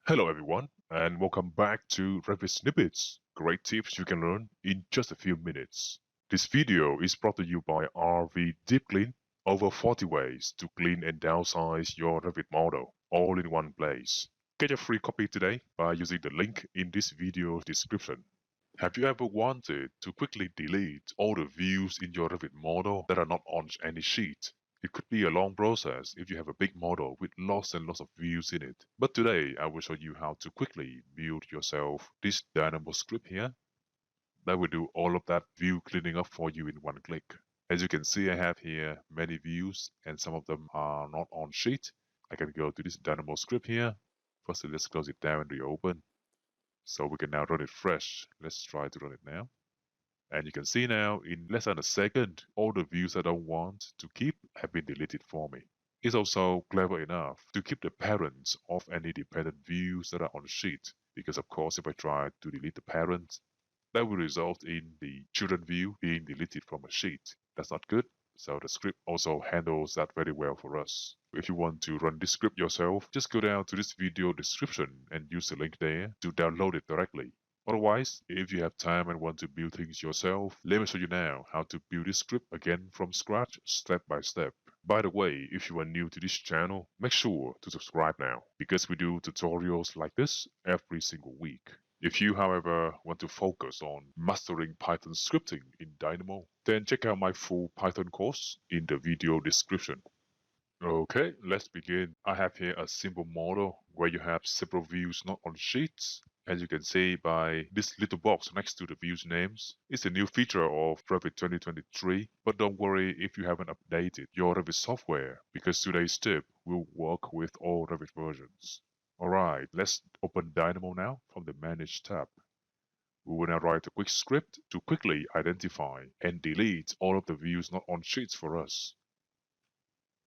Hello everyone, and welcome back to Revit Snippets. Great tips you can learn in just a few minutes. This video is brought to you by RV-Diplin, over 40 ways to clean and downsize your Revit model, all in one place. Get your free copy today by using the link in this video's description. Have you ever wanted to quickly delete all the views in your Revit model that are not on any sheet? It could be a long process if you have a big model with lots and lots of views in it. But today I will show you how to quickly build yourself this Dynamo script here that will do all of that view cleaning up for you in one click. As you can see, I have here many views and some of them are not on sheet. I can go to this Dynamo script here. Firstly, let's close it down and reopen. So we can now run it fresh. Let's try to run it now. And you can see now in less than a second, all the views I don't want to keep have been deleted for me. It's also clever enough to keep the parents of any dependent views that are on sheet. Because of course, if I try to delete the parents, that will result in the children view being deleted from a sheet. That's not good. So the script also handles that very well for us. If you want to run this script yourself, just go down to this video description and use the link there to download it directly. Otherwise, if you have time and want to build things yourself, let me show you now how to build this script again from scratch, step by step. By the way, if you are new to this channel, make sure to subscribe now, because we do tutorials like this every single week. If you, however, want to focus on mastering Python scripting in Dynamo, then check out my full Python course in the video description. Okay, let's begin. I have here a simple model where you have several views not on sheets. As you can see by this little box next to the views names, it's a new feature of Revit 2023, but don't worry if you haven't updated your Revit software, because today's tip will work with all Revit versions. Alright, let's open Dynamo now from the Manage tab. We will now write a quick script to quickly identify and delete all of the views not on sheets for us.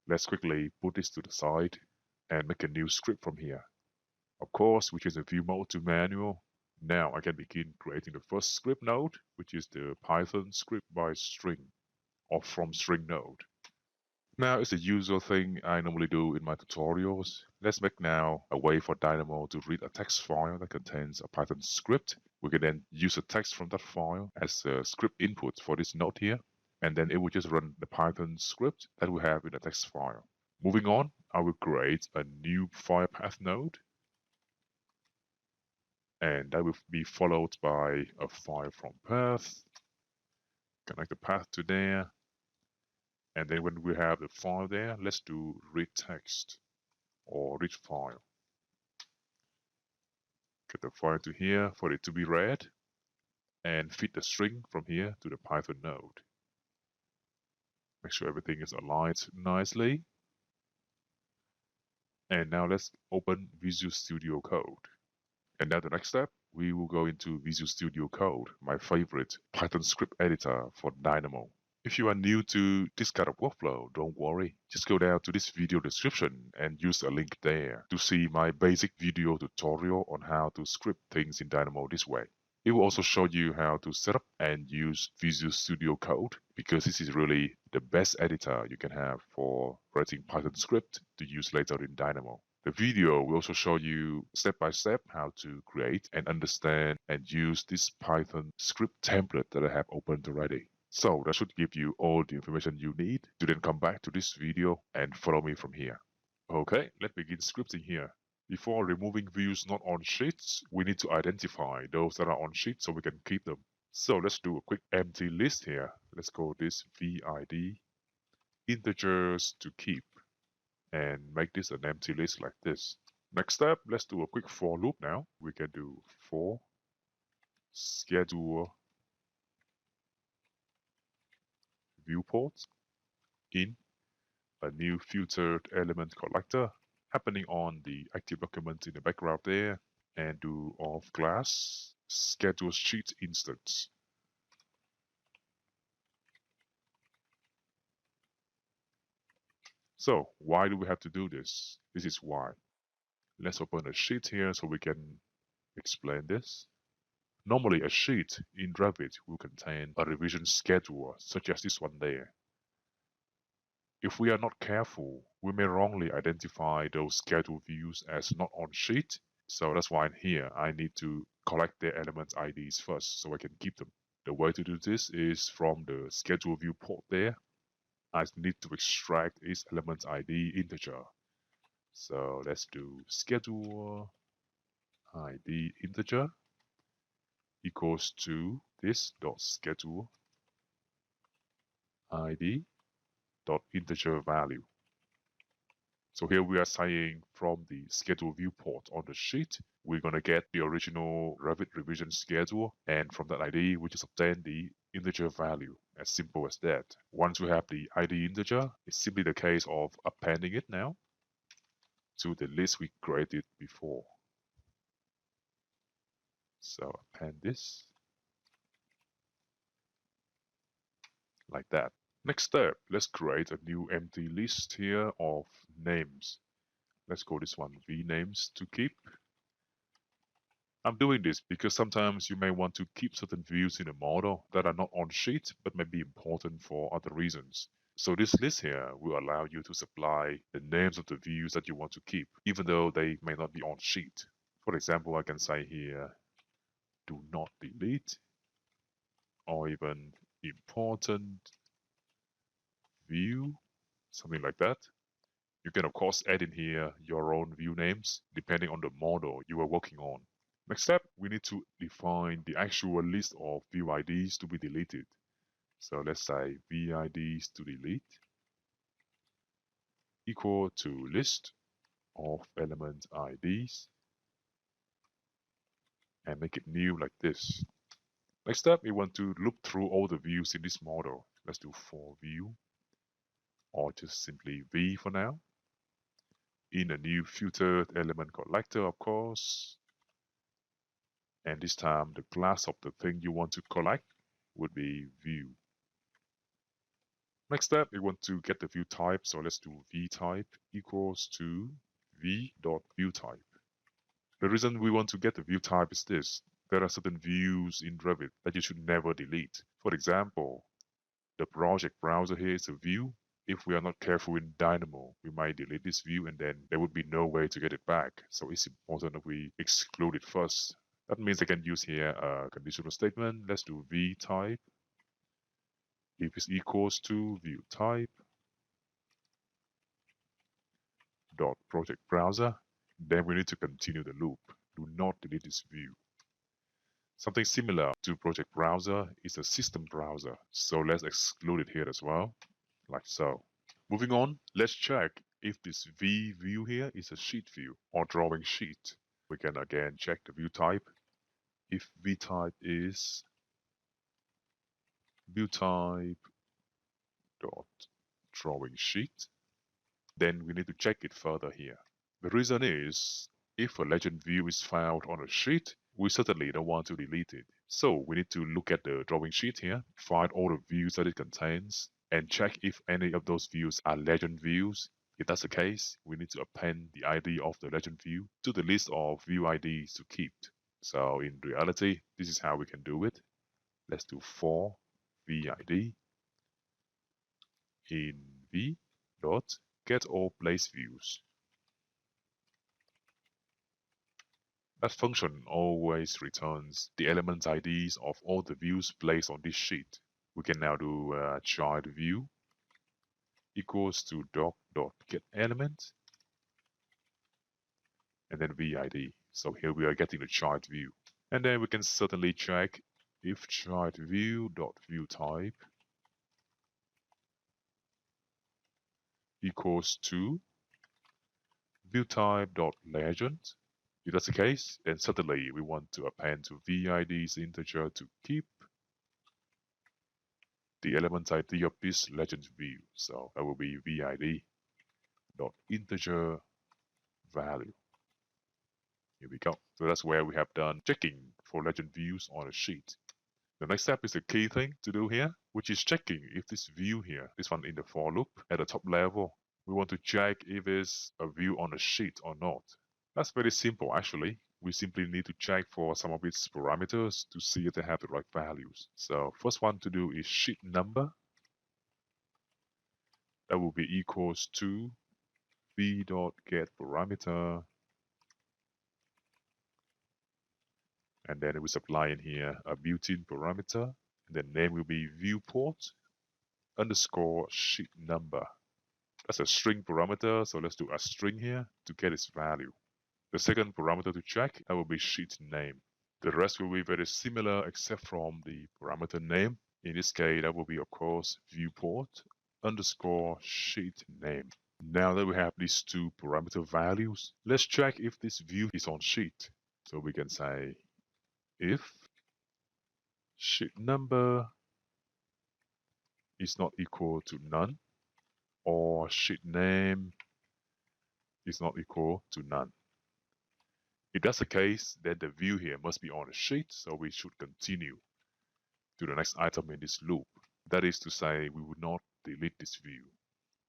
Let's quickly put this to the side and make a new script from here. Of course, we change the view mode to manual. Now I can begin creating the first script node, which is the Python script by string or from string node. Now it's the usual thing I normally do in my tutorials. Let's make now a way for Dynamo to read a text file that contains a Python script. We can then use the text from that file as a script input for this node here, and then it will just run the Python script that we have in the text file. Moving on, I will create a new file path node, and that will be followed by a file from path. Connect the path to there. And then when we have the file there, let's do read text or read file. Get the file to here for it to be read and feed the string from here to the Python node. Make sure everything is aligned nicely. And now let's open Visual Studio Code. And now the next step, we will go into Visual Studio Code, my favorite Python script editor for Dynamo. If you are new to this kind of workflow, don't worry. Just go down to this video description and use a link there to see my basic video tutorial on how to script things in Dynamo this way. It will also show you how to set up and use Visual Studio Code, because this is really the best editor you can have for writing Python script to use later in Dynamo. The video will also show you step by step how to create and understand and use this Python script template that I have opened already. So that should give you all the information you need to then come back to this video and follow me from here. Okay, let's begin scripting here. Before removing views not on sheets, we need to identify those that are on sheets so we can keep them. So let's do a quick empty list here. Let's call this VID integers to keep and make this an empty list like this. Next step, let's do a quick for loop now. We can do for schedule viewports in a new filtered element collector happening on the active document in the background there, and do of class schedule sheet instance. So why do we have to do this? This is why. Let's open a sheet here so we can explain this. Normally, a sheet in Revit will contain a revision schedule, such as this one there. If we are not careful, we may wrongly identify those schedule views as not on sheet, So that's why here I need to collect their element IDs first so I can keep them. The way to do this is from the schedule viewport there. I need to extract its element ID integer. So let's do schedule ID integer equals to this dot schedule ID dot integer value. So here we are saying from the schedule viewport on the sheet, we're going to get the original Revit revision schedule, and from that ID, we just obtain the integer value. As simple as that. Once we have the ID integer, it's simply the case of appending it now to the list we created before. So append this like that. Next step, let's create a new empty list here of names. Let's call this one vnames to keep. I'm doing this because sometimes you may want to keep certain views in a model that are not on sheet but may be important for other reasons. So this list here will allow you to supply the names of the views that you want to keep, even though they may not be on sheet. For example, I can say here, do not delete, or even important view, something like that. You can of course add in here your own view names depending on the model you are working on. Next step, we need to define the actual list of view IDs to be deleted. So let's say VIDs to delete equal to list of element IDs and make it new like this. Next step, we want to look through all the views in this model. Let's do for view or just simply V for now. In a new filtered element collector, of course. And this time, the class of the thing you want to collect would be view. Next step, we want to get the view type. So let's do vType equals to v.viewType. The reason we want to get the view type is this. There are certain views in Revit that you should never delete. For example, the project browser here is a view. If we are not careful in Dynamo, we might delete this view and then there would be no way to get it back. So it's important that we exclude it first. That means I can use here a conditional statement. Let's do vType if it's equals to view type dot project browser. Then we need to continue the loop. Do not delete this view. Something similar to project browser is a system browser. So let's exclude it here as well, like so. Moving on, let's check if this V view here is a sheet view or drawing sheet. We can again check the view type. If V type is view type dot drawing sheet, then we need to check it further here. The reason is, if a legend view is found on a sheet, we certainly don't want to delete it. So we need to look at the drawing sheet here, find all the views that it contains, and check if any of those views are legend views. If that's the case, we need to append the ID of the legend view to the list of view IDs to keep. So in reality, this is how we can do it. Let's do for VID in v dot get all place views. That function always returns the element IDs of all the views placed on this sheet. We can now do child view equals to doc.getElement and then VID. So here we are getting the child view. And then we can certainly check if child view.viewType equals to viewType.legend. If that's the case, then certainly we want to append to VID's integer to keep the element ID of this legend view. So that will be VID dot integer value. Here we go. So that's where we have done checking for legend views on a sheet. The next step is the key thing to do here, which is checking if this view here, this one in the for loop at the top level, we want to check if it's a view on a sheet or not. That's very simple actually. We simply need to check for some of its parameters to see if they have the right values. So first one to do is sheet number. That will be equals to v.getParameter And then we supply in here a built-in parameter. And the name will be viewport underscore sheet number. That's a string parameter, so let's do a string here to get its value. The second parameter to check, that will be sheet name. The rest will be very similar except from the parameter name. In this case, that will be, of course, viewport underscore sheet name. Now that we have these two parameter values, let's check if this view is on sheet. So we can say if sheet number is not equal to none, or sheet name is not equal to none. If that's the case, then the view here must be on a sheet, so we should continue to the next item in this loop. That is to say, we would not delete this view.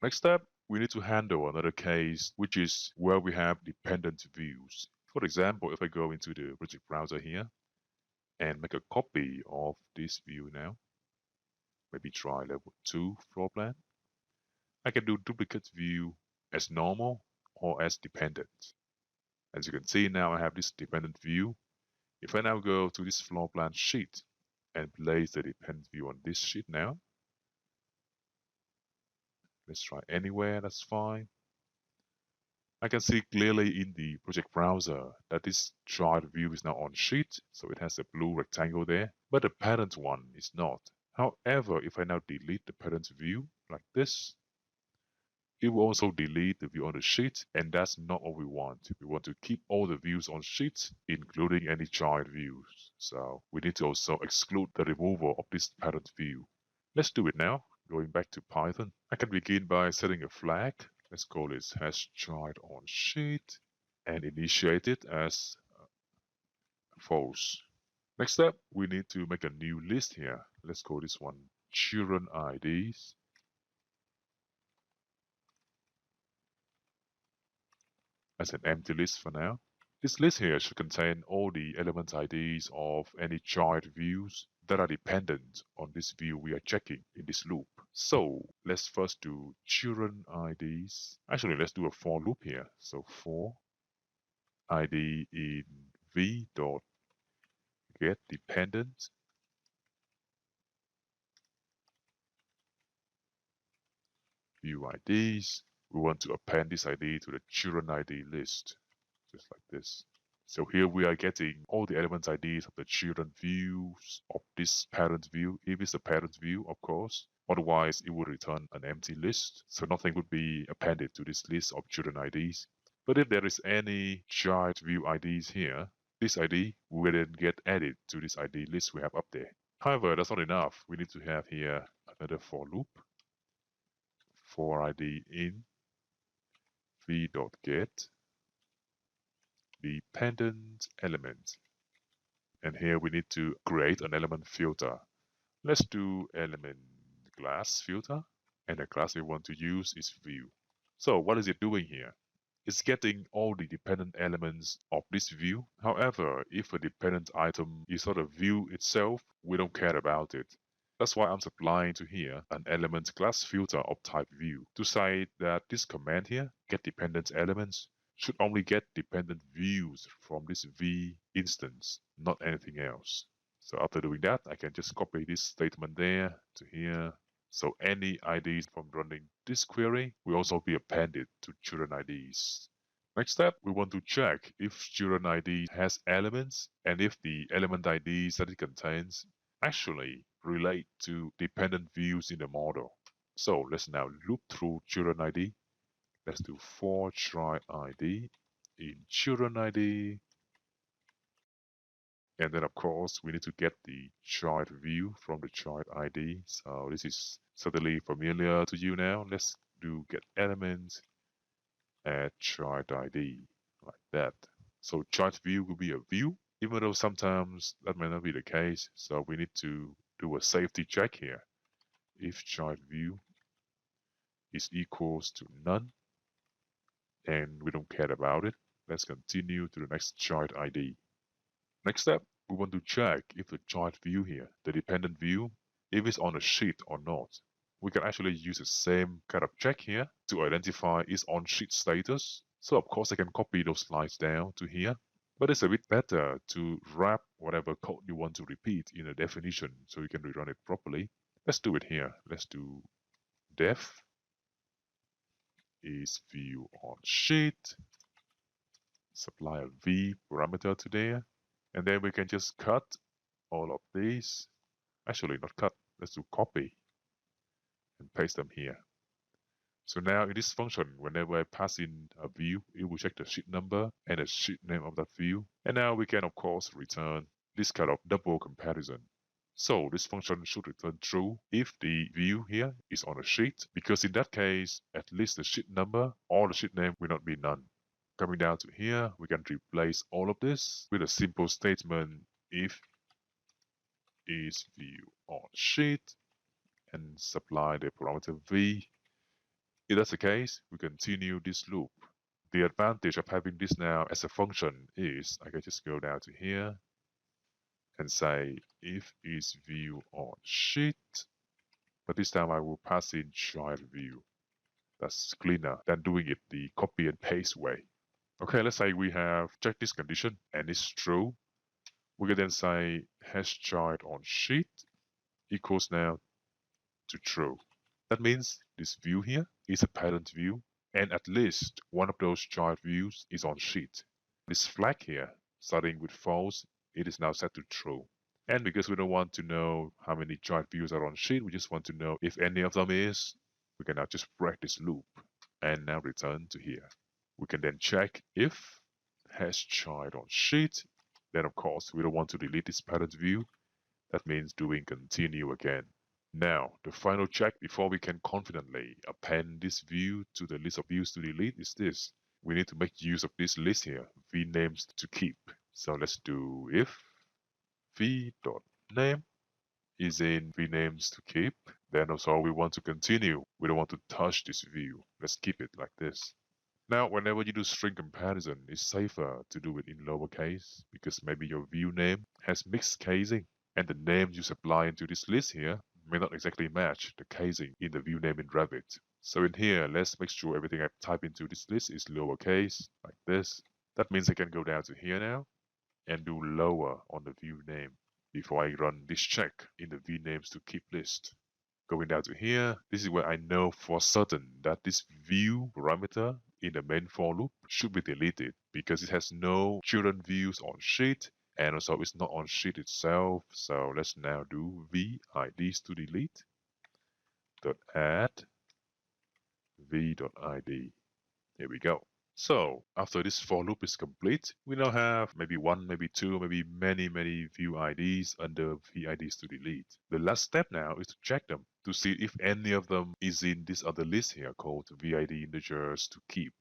Next step, we need to handle another case, which is where we have dependent views. For example, if I go into the project browser here and make a copy of this view now, maybe try level 2 floor plan, I can do duplicate view as normal or as dependent. As you can see now, I have this dependent view. If I now go to this floor plan sheet and place the dependent view on this sheet now, let's try anywhere, that's fine. I can see clearly in the project browser that this child view is now on sheet, so it has a blue rectangle there, but the parent one is not. However, if I now delete the parent view like this, it will also delete the view on the sheet, and that's not what we want. We want to keep all the views on sheets, including any child views. So we need to also exclude the removal of this parent view. Let's do it now. Going back to Python, I can begin by setting a flag. Let's call this child on sheet and initiate it as false. Next step, we need to make a new list here. Let's call this one children IDs. As an empty list for now. This list here should contain all the element IDs of any child views that are dependent on this view we are checking in this loop. So let's first do children IDs. Actually, let's do a for loop here. So for ID in v dot get dependent view IDs. We want to append this ID to the children ID list, just like this. So here we are getting all the element IDs of the children views of this parent view, if it's a parent view, of course. Otherwise, it would return an empty list, so nothing would be appended to this list of children IDs. But if there is any child view IDs here, this ID will then get added to this ID list we have up there. However, that's not enough. We need to have here another for loop. For ID in v.get dependent element. And here we need to create an element filter. Let's do element class filter. And the class we want to use is view. So what is it doing here? It's getting all the dependent elements of this view. However, if a dependent item is not a view itself, we don't care about it. That's why I'm supplying to here an element class filter of type view to say that this command here, get dependent elements, should only get dependent views from this v instance, not anything else. So after doing that, I can just copy this statement there to here. So any IDs from running this query will also be appended to children IDs. Next step, we want to check if children ID has elements and if the element IDs that it contains actually relate to dependent views in the model. So let's now loop through children ID. Let's do for child ID in children ID. And then of course we need to get the child view from the child ID. So this is certainly familiar to you now. Let's do get element add child ID like that. So child view will be a view, even though sometimes that may not be the case. So we need to do a safety check here. If child view is equals to none, and we don't care about it, let's continue to the next child ID. Next step, we want to check if the child view here, the dependent view, if it's on a sheet or not. We can actually use the same kind of check here to identify its on sheet status. So of course I can copy those lines down to here. But it's a bit better to wrap whatever code you want to repeat in a definition so you can rerun it properly. Let's do it here. Let's do def is view on sheet, supply a v parameter to there, and then we can just cut all of these. Actually, not cut. Let's do copy and paste them here. So now in this function, whenever I pass in a view, it will check the sheet number and the sheet name of that view. And now we can, of course, return this kind of double comparison. So this function should return true if the view here is on a sheet, because in that case, at least the sheet number or the sheet name will not be none. Coming down to here, we can replace all of this with a simple statement if is view on sheet and supply the parameter v. If that's the case, we continue this loop. The advantage of having this now as a function is I can just go down to here and say if is view on sheet, but this time I will pass in child view. That's cleaner than doing it the copy and paste way. Okay, let's say we have checked this condition and it's true. We can then say hash child on sheet equals now to true. That means this view here is a parent view, and at least one of those child views is on sheet. This flag here, starting with false, it is now set to true. And because we don't want to know how many child views are on sheet, we just want to know if any of them is, we can now just break this loop and now return to here. We can then check if has child on sheet. Then of course we don't want to delete this parent view. That means doing continue again. Now, the final check before we can confidently append this view to the list of views to delete is this. We need to make use of this list here, vnames to keep. So let's do if v.name is in vnames to keep. Then also we want to continue. We don't want to touch this view. Let's keep it like this. Now, whenever you do string comparison, it's safer to do it in lowercase because maybe your view name has mixed casing and the names you supply into this list here may not exactly match the casing in the view name in Revit. So in here, let's make sure everything I type into this list is lowercase, like this. That means I can go down to here now and do lower on the view name before I run this check in the vnames to keep list. Going down to here, this is where I know for certain that this view parameter in the main for loop should be deleted because it has no children views on sheet and also it's not on sheet itself. So let's now do vids to delete dot add v.id. Here we go. So after this for loop is complete, we now have maybe one, maybe two, maybe many view IDs under vids to delete. The last step now is to check them to see if any of them is in this other list here called vid integers to keep.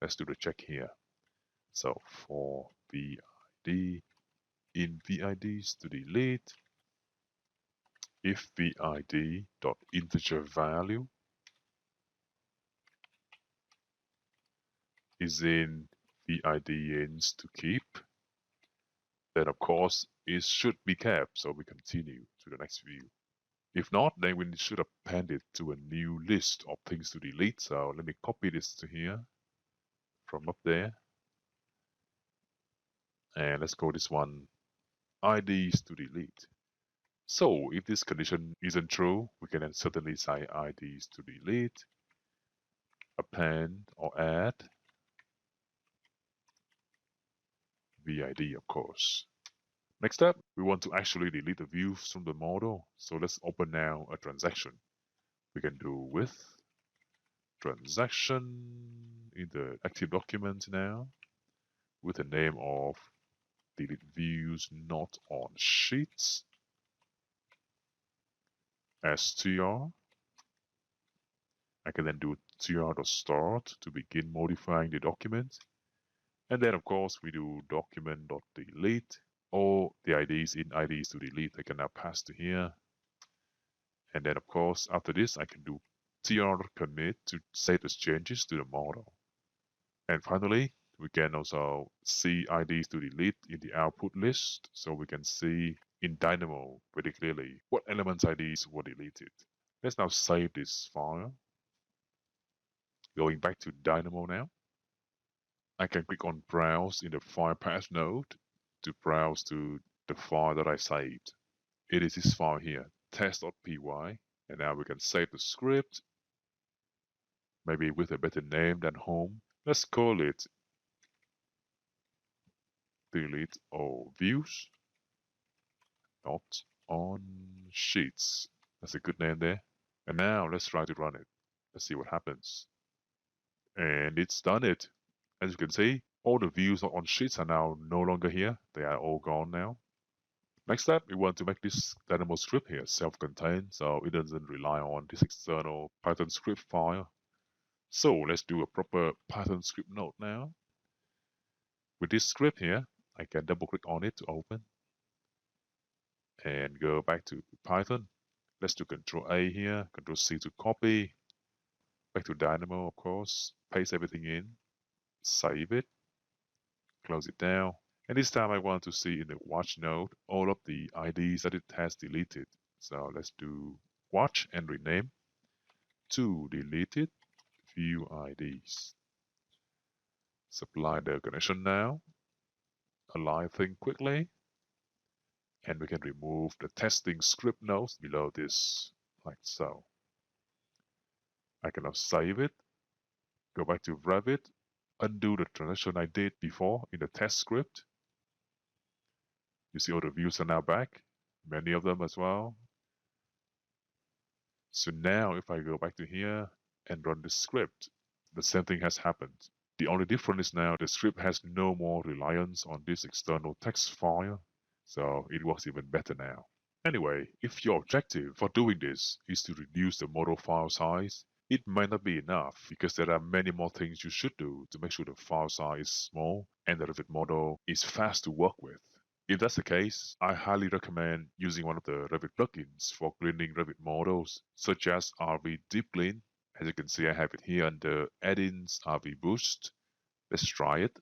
Let's do the check here. So for vid in vids to delete, if vid dot integer value is in vids to keep, then of course it should be kept. So we continue to the next view. If not, then we should append it to a new list of things to delete. So let me copy this to here from up there. And let's go this one, IDs to delete. So if this condition isn't true, we can then certainly say IDs to delete, append or add VID, of course. Next up, we want to actually delete the views from the model. So let's open now a transaction. We can do with transaction in the active document now with the name of delete views not on sheets str. I can then do tr.start to begin modifying the document. And then of course we do document.delete. All the IDs in IDs to delete I can now pass to here. And then of course after this I can do tr.commit to save as changes to the model. And finally we can also see IDs to delete in the output list, so we can see in Dynamo very clearly what elements IDs were deleted. Let's now save this file. Going back to Dynamo now. I can click on Browse in the File Path node to browse to the file that I saved. It is this file here, test.py, and now we can save the script, maybe with a better name than home. Let's call it delete all views, not on sheets. That's a good name there. And now let's try to run it. Let's see what happens. And it's done it. As you can see, all the views on sheets are now no longer here. They are all gone now. Next step, we want to make this Dynamo script here self-contained, so it doesn't rely on this external Python script file. So let's do a proper Python script node now. With this script here, I can double click on it to open and go back to Python. Let's do Control A here, Control C to copy. Back to Dynamo, of course. Paste everything in, save it, close it down. And this time I want to see in the watch node all of the IDs that it has deleted. So let's do watch and rename to deleted view IDs. Supply the connection now. Align things quickly. And we can remove the testing script nodes below this, like so. I can now save it. Go back to Revit. Undo the transaction I did before in the test script. You see all the views are now back, many of them as well. So now if I go back to here and run the script, the same thing has happened. The only difference is now the script has no more reliance on this external text file, so it works even better now. Anyway, if your objective for doing this is to reduce the model file size, it might not be enough because there are many more things you should do to make sure the file size is small and the Revit model is fast to work with. If that's the case, I highly recommend using one of the Revit plugins for cleaning Revit models, such as RV-Diplin. As you can see, I have it here under Add-ins RV Boost. Let's try it.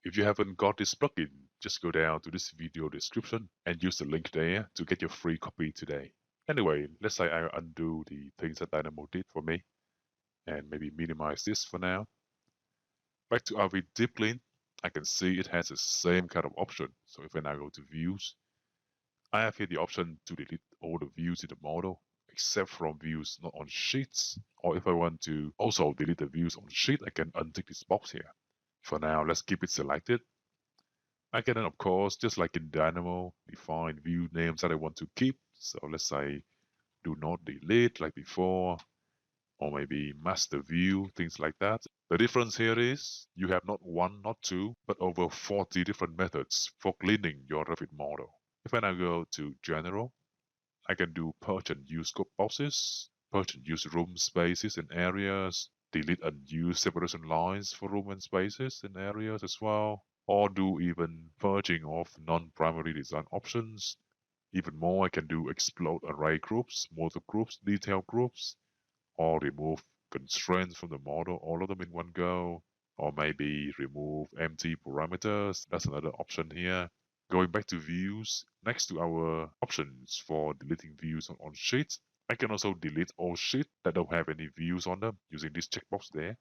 If you haven't got this plugin, just go down to this video description and use the link there to get your free copy today. Anyway, let's say I undo the things that Dynamo did for me and maybe minimize this for now. Back to RV-Diplin, I can see it has the same kind of option. So if I now go to views, I have here the option to delete all the views in the model, except from views not on sheets. Or if I want to also delete the views on sheet, I can untick this box here. For now, let's keep it selected. I can then, of course, just like in Dynamo, define view names that I want to keep. So let's say do not delete like before, or maybe master view, things like that. The difference here is you have not one, not two, but over 40 different methods for cleaning your Revit model. If I now go to General, I can do purge and use scope boxes, purge and use room spaces and areas, delete and use separation lines for room and spaces and areas as well, or do even purging of non-primary design options. Even more, I can do explode array groups, model groups, detail groups, or remove constraints from the model, all of them in one go, or maybe remove empty parameters. That's another option here. Going back to views, next to our options for deleting views on sheets, I can also delete all sheets that don't have any views on them using this checkbox there.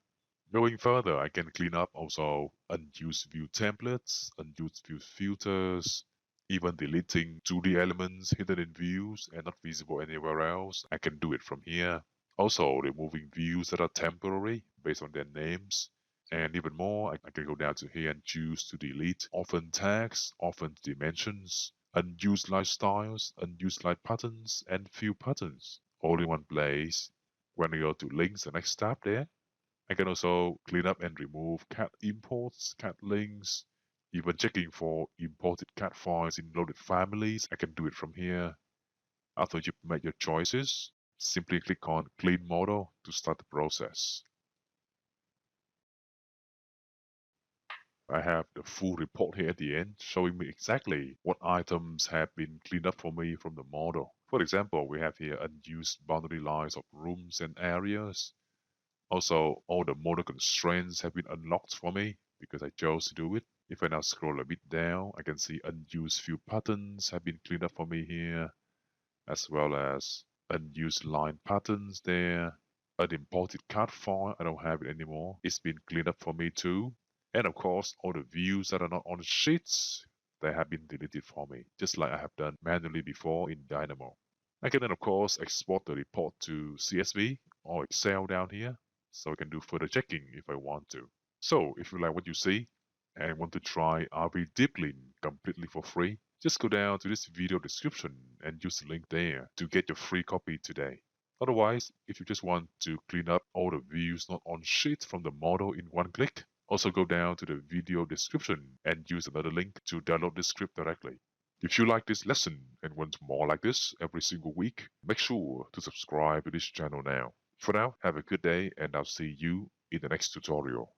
Going further, I can clean up also unused view templates, unused view filters, even deleting 2D elements hidden in views and not visible anywhere else. I can do it from here. Also, removing views that are temporary based on their names. And even more, I can go down to here and choose to delete orphan tags, orphan dimensions, unused light styles, unused light patterns, and view patterns, all in one place. When I go to links, the next tab there, I can also clean up and remove cat imports, cat links, even checking for imported cat files in loaded families. I can do it from here. After you've made your choices, simply click on Clean Model to start the process. I have the full report here at the end showing me exactly what items have been cleaned up for me from the model. For example, we have here unused boundary lines of rooms and areas. Also, all the model constraints have been unlocked for me because I chose to do it. If I now scroll a bit down, I can see unused view patterns have been cleaned up for me here, as well as unused line patterns there. An imported CAD file, I don't have it anymore. It's been cleaned up for me too. And of course, all the views that are not on the sheets, they have been deleted for me, just like I have done manually before in Dynamo. I can then of course export the report to CSV or Excel down here, so I can do further checking if I want to. So if you like what you see and want to try RV-Diplin completely for free, just go down to this video description and use the link there to get your free copy today. Otherwise, if you just want to clean up all the views not on sheet from the model in one click, also go down to the video description and use another link to download the script directly. If you like this lesson and want more like this every single week, make sure to subscribe to this channel now. For now, have a good day and I'll see you in the next tutorial.